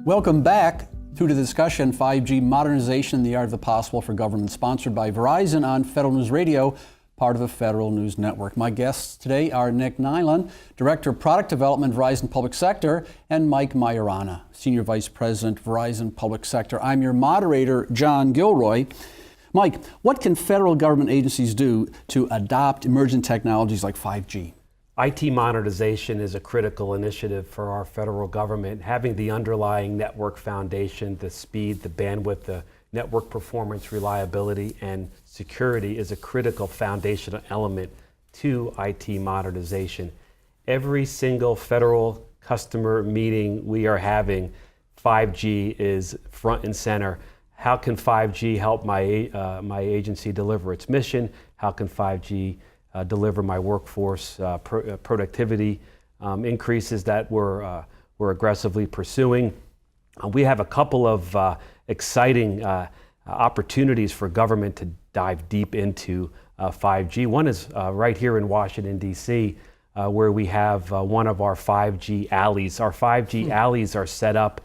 Welcome back to the discussion, 5G Modernization, the Art of the Possible for Government, sponsored by Verizon on Federal News Radio, part of the Federal News Network. My guests today are Nick Nyland, Director of Product Development, Verizon Public Sector, and Mike Majorana, Senior Vice President, Verizon Public Sector. I'm your moderator, John Gilroy. Mike, what can federal government agencies do to adopt emerging technologies like 5G? IT modernization is a critical initiative for our federal government. Having the underlying network foundation, the speed, the bandwidth, the network performance, reliability, and security is a critical foundational element to IT modernization. Every single federal customer meeting we are having, 5G is front and center. How can 5G help my agency deliver its mission? How can 5G deliver my workforce productivity increases that we're aggressively pursuing? We have a couple of exciting opportunities for government to dive deep into 5G. One is right here in Washington, D.C., where we have one of our 5G alleys. Our 5G alleys are set up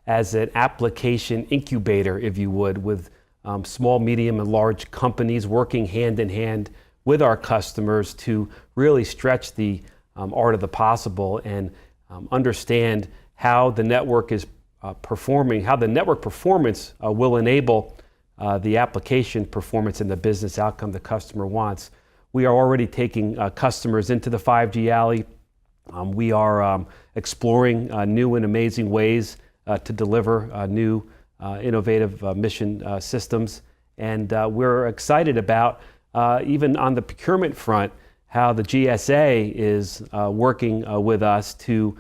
as an application incubator, if you would, with small, medium, and large companies working hand in hand with our customers to really stretch the art of the possible and understand how the network is performing, how the network performance will enable the application performance and the business outcome the customer wants. We are already taking customers into the 5G alley. We are exploring new and amazing ways to deliver new innovative mission systems. And we're excited about even on the procurement front, how the GSA is working with us to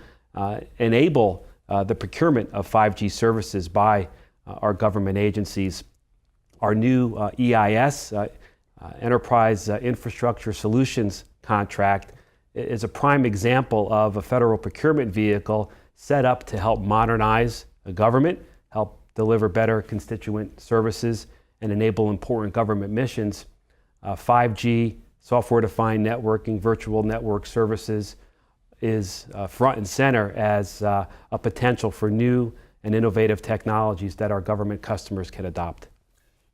enable the procurement of 5G services by our government agencies. Our new EIS, Enterprise Infrastructure Solutions contract, is a prime example of a federal procurement vehicle set up to help modernize a government, help deliver better constituent services, and enable important government missions. 5G, software-defined networking, virtual network services is front and center as a potential for new and innovative technologies that our government customers can adopt.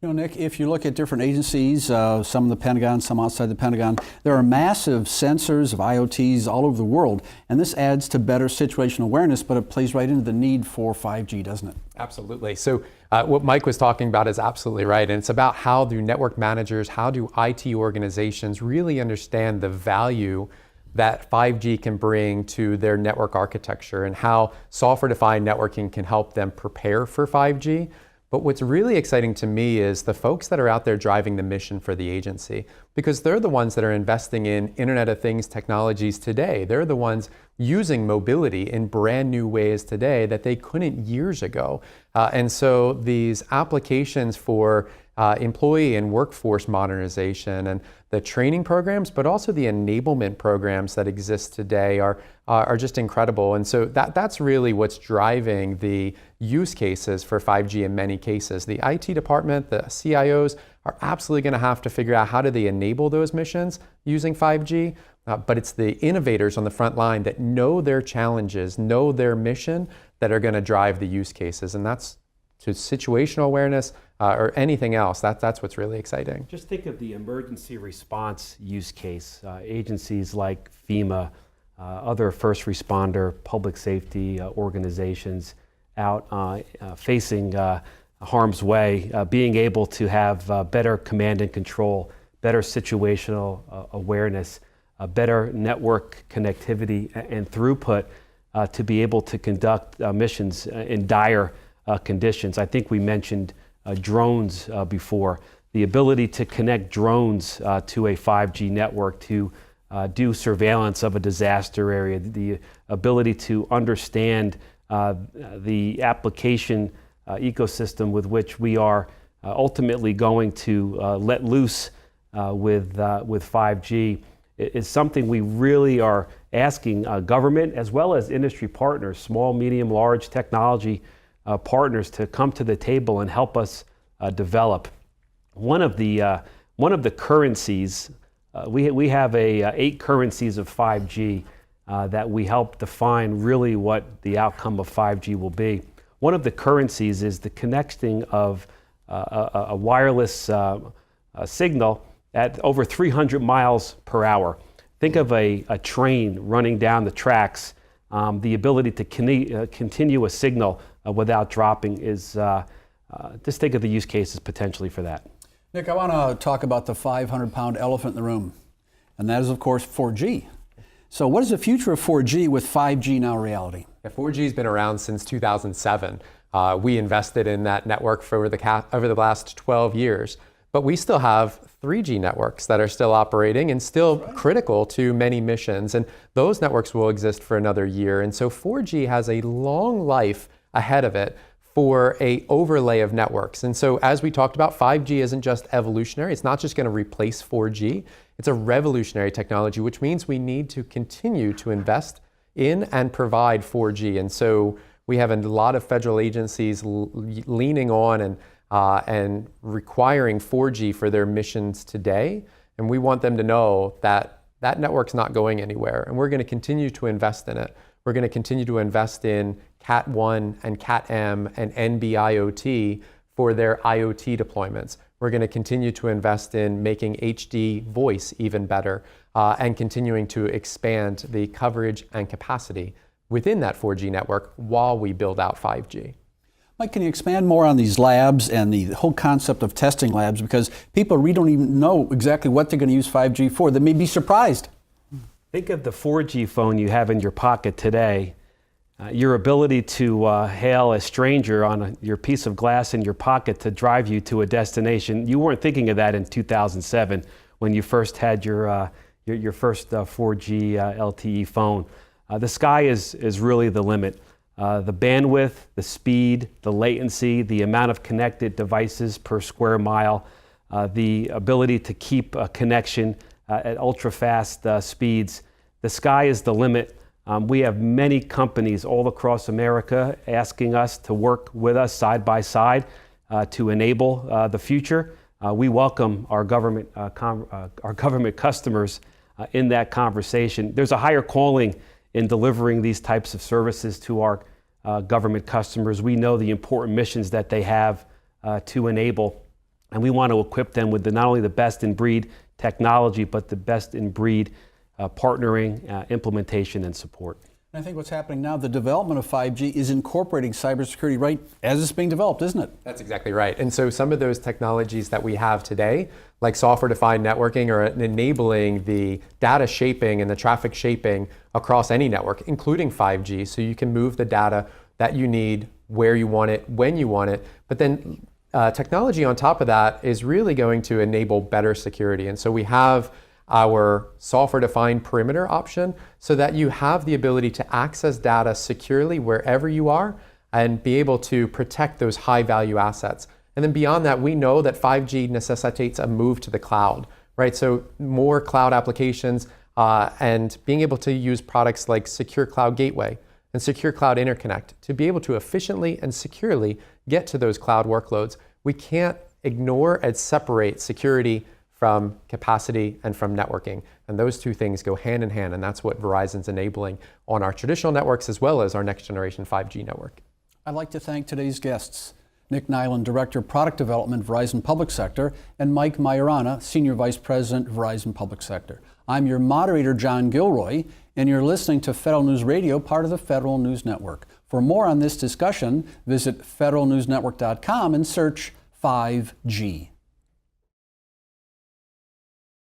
You know, Nick, if you look at different agencies, some in the Pentagon, some outside the Pentagon, there are massive sensors of IoTs all over the world, and this adds to better situational awareness, but it plays right into the need for 5G, doesn't it? Absolutely. So what Mike was talking about is absolutely right, and it's about how do network managers, how do IT organizations really understand the value that 5G can bring to their network architecture and how software-defined networking can help them prepare for 5G. But what's really exciting to me is the folks that are out there driving the mission for the agency, because they're the ones that are investing in Internet of Things technologies today. They're the ones using mobility in brand new ways today that they couldn't years ago. And so these applications for employee and workforce modernization and the training programs, but also the enablement programs that exist today are just incredible. And so that's really what's driving the use cases for 5G in many cases. The IT department, the CIOs are absolutely going to have to figure out how do they enable those missions using 5G, but it's the innovators on the front line that know their challenges, know their mission, that are going to drive the use cases. And that's to situational awareness or anything else. That's what's really exciting. Just think of the emergency response use case. Agencies like FEMA, other first responder, public safety organizations out facing harm's way, being able to have better command and control, better situational awareness, better network connectivity and throughput to be able to conduct missions in dire conditions. I think we mentioned drones before. The ability to connect drones to a 5G network to do surveillance of a disaster area, the ability to understand the application ecosystem with which we are ultimately going to let loose with 5G is something we really are asking government as well as industry partners, small, medium, large technology partners to come to the table and help us develop. One of the currencies, we have 8 currencies of 5G that we help define really what the outcome of 5G will be. one of the currencies is the connecting of a wireless signal at over 300 miles per hour. Think of a train running down the tracks. The ability to continue a signal without dropping is, just think of the use cases potentially for that. Nick, I want to talk about the 500-pound elephant in the room, and that is, of course, 4G. So what is the future of 4G with 5G now reality? Yeah, 4G has been around since 2007. We invested in that network for over the last 12 years. But we still have 3G networks that are still operating and still critical to many missions. And those networks will exist for another year. And so 4G has a long life ahead of it for an overlay of networks. And so as we talked about, 5G isn't just evolutionary. It's not just going to replace 4G. It's a revolutionary technology, which means we need to continue to invest in and provide 4G. And so we have a lot of federal agencies leaning on and requiring 4G for their missions today. And we want them to know that that network's not going anywhere. And we're going to continue to invest in it. We're going to continue to invest in Cat 1 and Cat M and NB-IoT for their IoT deployments. We're going to continue to invest in making HD voice even better and continuing to expand the coverage and capacity within that 4G network while we build out 5G. Mike, can you expand more on these labs and the whole concept of testing labs? Because people really don't even know exactly what they're going to use 5G for. They may be surprised. Think of the 4G phone you have in your pocket today. Your ability to hail a stranger on your piece of glass in your pocket to drive you to a destination. You weren't thinking of that in 2007 when you first had your first 4G LTE phone. The sky is really the limit. The bandwidth, the speed, the latency, the amount of connected devices per square mile, the ability to keep a connection at ultra-fast speeds. The sky is the limit. We have many companies all across America asking us to work with us side by side to enable the future. We welcome our government customers in that conversation. There's a higher calling in delivering these types of services to our government customers. We know the important missions that they have to enable, and we want to equip them with not only the best-in-breed technology, but the best-in-breed partnering, implementation, and support. And I think what's happening now, the development of 5G is incorporating cybersecurity right as it's being developed, isn't it? That's exactly right. And so some of those technologies that we have today, like software-defined networking, are enabling the data shaping and the traffic shaping across any network, including 5G, so you can move the data that you need, where you want it, when you want it. But then technology on top of that is really going to enable better security. And so we have our software-defined perimeter option so that you have the ability to access data securely wherever you are and be able to protect those high-value assets. And then beyond that, we know that 5G necessitates a move to the cloud, right? So more cloud applications and being able to use products like Secure Cloud Gateway and Secure Cloud Interconnect to be able to efficiently and securely get to those cloud workloads. We can't ignore and separate security from capacity and from networking. And those two things go hand in hand, and that's what Verizon's enabling on our traditional networks as well as our next generation 5G network. I'd like to thank today's guests, Nick Nyland, Director of Product Development, Verizon Public Sector, and Mike Majorana, Senior Vice President, Verizon Public Sector. I'm your moderator, John Gilroy, and you're listening to Federal News Radio, part of the Federal News Network. For more on this discussion, visit federalnewsnetwork.com and search 5G.